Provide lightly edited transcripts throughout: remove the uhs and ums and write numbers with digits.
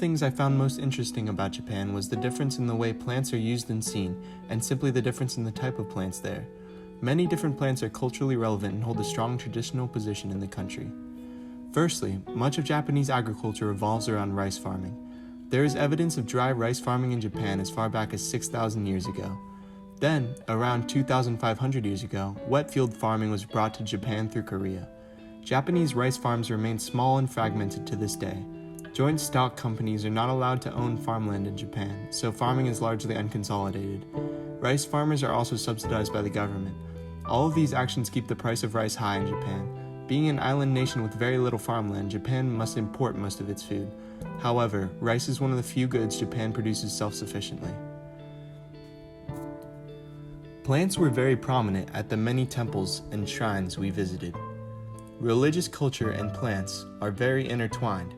things I found most interesting about Japan was the difference in the way plants are used and seen, and simply the difference in the type of plants there. Many different plants are culturally relevant and hold a strong traditional position in the country. Firstly, much of Japanese agriculture revolves around rice farming. There is evidence of dry rice farming in Japan as far back as 6,000 years ago. Then, around 2,500 years ago, wet field farming was brought to Japan through Korea. Japanese rice farms remain small and fragmented to this day. Joint stock companies are not allowed to own farmland in Japan, so farming is largely unconsolidated. Rice farmers are also subsidized by the government. All of these actions keep the price of rice high in Japan. Being an island nation with very little farmland, Japan must import most of its food. However, rice is one of the few goods Japan produces self-sufficiently. Plants were very prominent at the many temples and shrines we visited. Religious culture and plants are very intertwined,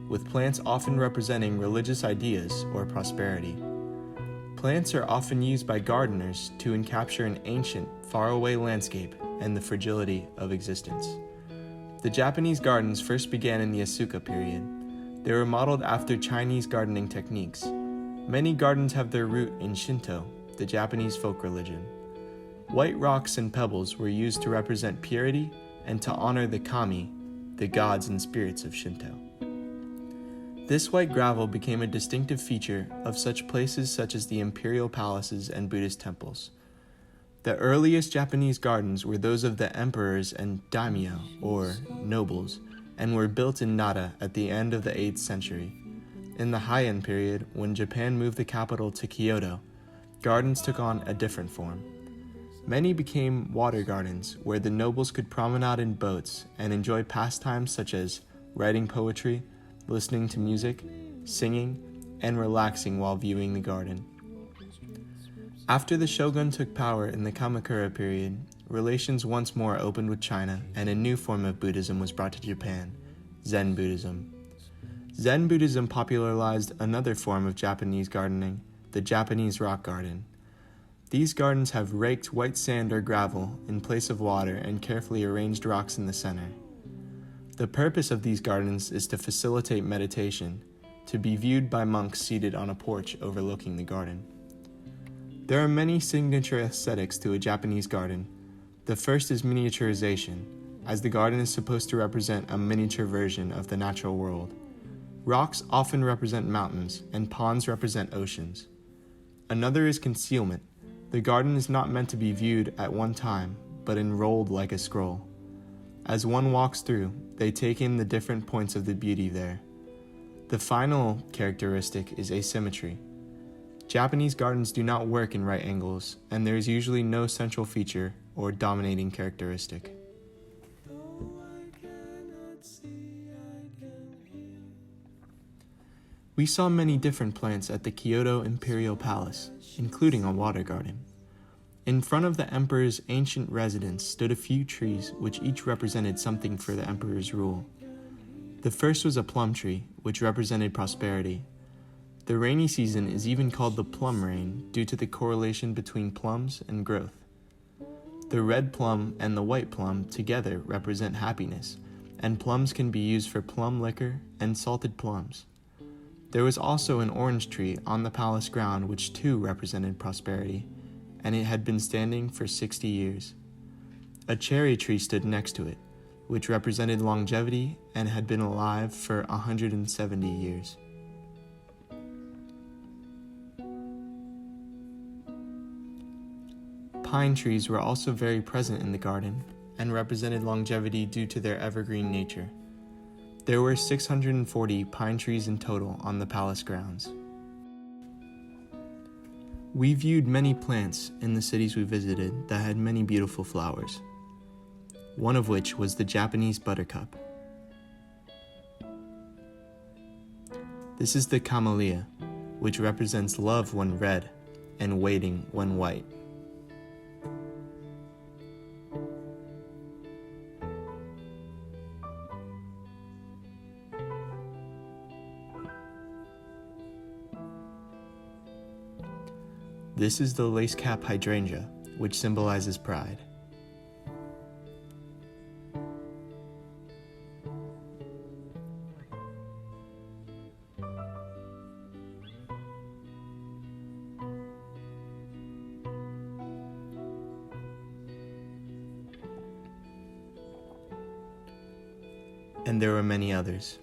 with plants often representing religious ideas or prosperity. Plants are often used by gardeners to encapture an ancient, faraway landscape and the fragility of existence. The Japanese gardens first began in the Asuka period. They were modeled after Chinese gardening techniques. Many gardens have their root in Shinto, the Japanese folk religion. White rocks and pebbles were used to represent purity and to honor the kami, the gods and spirits of Shinto. This white gravel became a distinctive feature of such places such as the imperial palaces and Buddhist temples. The earliest Japanese gardens were those of the emperors and daimyo, or nobles, and were built in Nara at the end of the 8th century. In the Heian period, when Japan moved the capital to Kyoto, gardens took on a different form. Many became water gardens, where the nobles could promenade in boats and enjoy pastimes such as writing poetry, listening to music, singing, and relaxing while viewing the garden. After the shogun took power in the Kamakura period, relations once more opened with China and a new form of Buddhism was brought to Japan, Zen Buddhism. Zen Buddhism popularized another form of Japanese gardening, the Japanese rock garden. These gardens have raked white sand or gravel in place of water and carefully arranged rocks in the center. The purpose of these gardens is to facilitate meditation, to be viewed by monks seated on a porch overlooking the garden. There are many signature aesthetics to a Japanese garden. The first is miniaturization, as the garden is supposed to represent a miniature version of the natural world. Rocks often represent mountains, and ponds represent oceans. Another is concealment. The garden is not meant to be viewed at one time, but enrolled like a scroll. As one walks through, they take in the different points of the beauty there. The final characteristic is asymmetry. Japanese gardens do not work in right angles, and there is usually no central feature or dominating characteristic. We saw many different plants at the Kyoto Imperial Palace, including a water garden. In front of the emperor's ancient residence stood a few trees which each represented something for the emperor's rule. The first was a plum tree, which represented prosperity. The rainy season is even called the plum rain due to the correlation between plums and growth. The red plum and the white plum together represent happiness, and plums can be used for plum liquor and salted plums. There was also an orange tree on the palace ground which too represented prosperity, and it had been standing for 60 years. A cherry tree stood next to it, which represented longevity and had been alive for 170 years. Pine trees were also very present in the garden and represented longevity due to their evergreen nature. There were 640 pine trees in total on the palace grounds. We viewed many plants in the cities we visited that had many beautiful flowers, one of which was the Japanese buttercup. This is the camellia, which represents love when red and waiting when white. This is the lace-cap hydrangea, which symbolizes pride. and there are many others.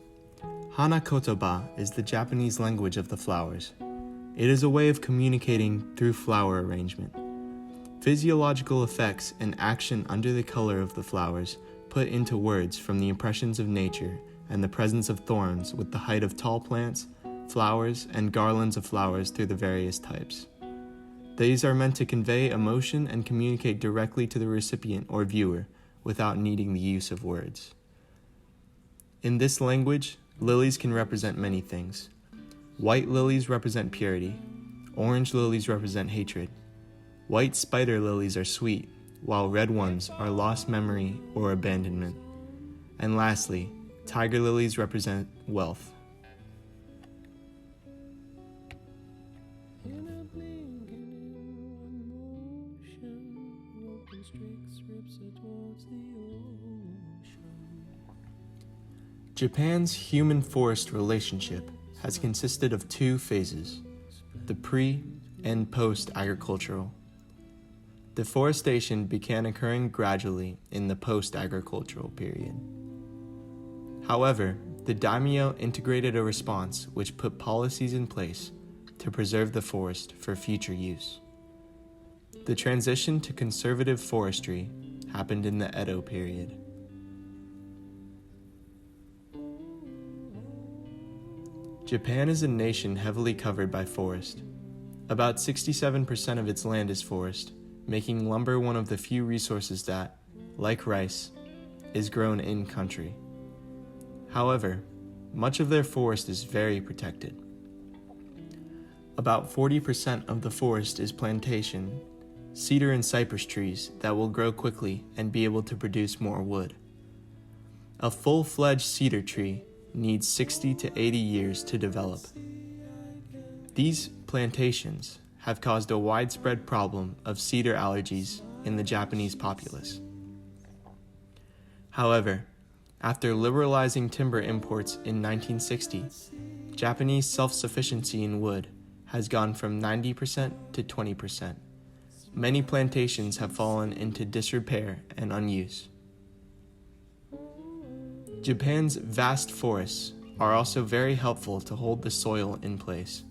Hana kotoba is the Japanese language of the flowers. It is a way of communicating through flower arrangement. Physiological effects and action under the color of the flowers put into words from the impressions of nature and the presence of thorns with the height of tall plants, flowers, and garlands of flowers through the various types. These are meant to convey emotion and communicate directly to the recipient or viewer without needing the use of words. In this language, lilies can represent many things. White lilies represent purity. Orange lilies represent hatred. White spider lilies are sweet, while red ones are lost memory or abandonment. And lastly, tiger lilies represent wealth. Japan's human-forest relationship has consisted of two phases, the pre- and post-agricultural. Deforestation began occurring gradually in the post-agricultural period. However, the daimyo integrated a response which put policies in place to preserve the forest for future use. The transition to conservative forestry happened in the Edo period. Japan is a nation heavily covered by forest. About 67% of its land is forest, making lumber one of the few resources that, like rice, is grown in-country. However, much of their forest is very protected. About 40% of the forest is plantation, cedar and cypress trees that will grow quickly and be able to produce more wood. A full-fledged cedar tree needs 60 to 80 years to develop. These plantations have caused a widespread problem of cedar allergies in the Japanese populace. However, after liberalizing timber imports in 1960, Japanese self-sufficiency in wood has gone from 90% to 20%. Many plantations have fallen into disrepair and unuse. Japan's vast forests are also very helpful to hold the soil in place.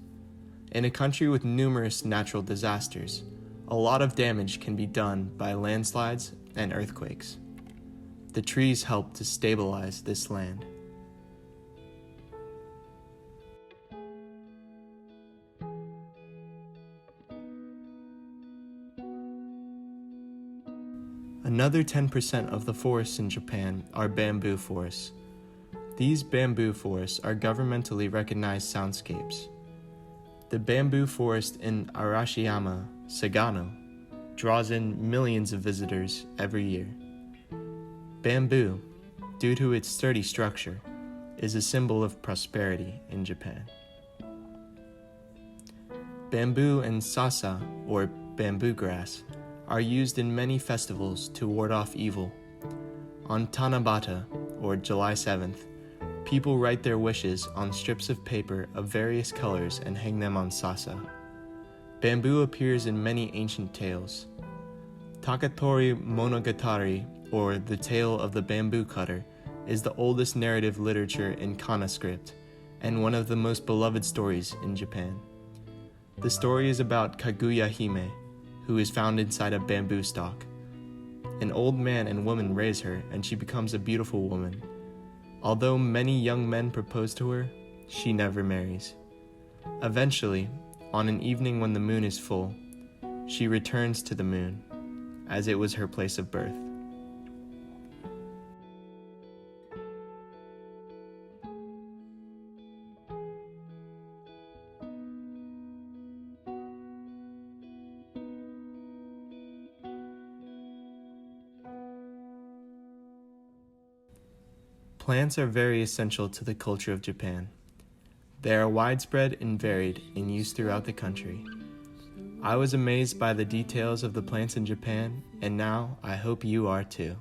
In a country with numerous natural disasters, a lot of damage can be done by landslides and earthquakes. The trees help to stabilize this land. Another 10% of the forests in Japan are bamboo forests. These bamboo forests are governmentally recognized soundscapes. The bamboo forest in Arashiyama, Sagano, draws in millions of visitors every year. Bamboo, due to its sturdy structure, is a symbol of prosperity in Japan. Bamboo and sasa, or bamboo grass, are used in many festivals to ward off evil. On Tanabata, or July 7th, people write their wishes on strips of paper of various colors and hang them on sasa. Bamboo appears in many ancient tales. Takatori Monogatari, or The Tale of the Bamboo Cutter, is the oldest narrative literature in kana script, and one of the most beloved stories in Japan. The story is about Kaguya Hime, who is found inside a bamboo stalk. An old man and woman raise her, and she becomes a beautiful woman. Although many young men propose to her, she never marries. Eventually, on an evening when the moon is full, she returns to the moon, as it was her place of birth. Plants are very essential to the culture of Japan. They are widespread and varied in use throughout the country. I was amazed by the details of the plants in Japan, and now I hope you are too.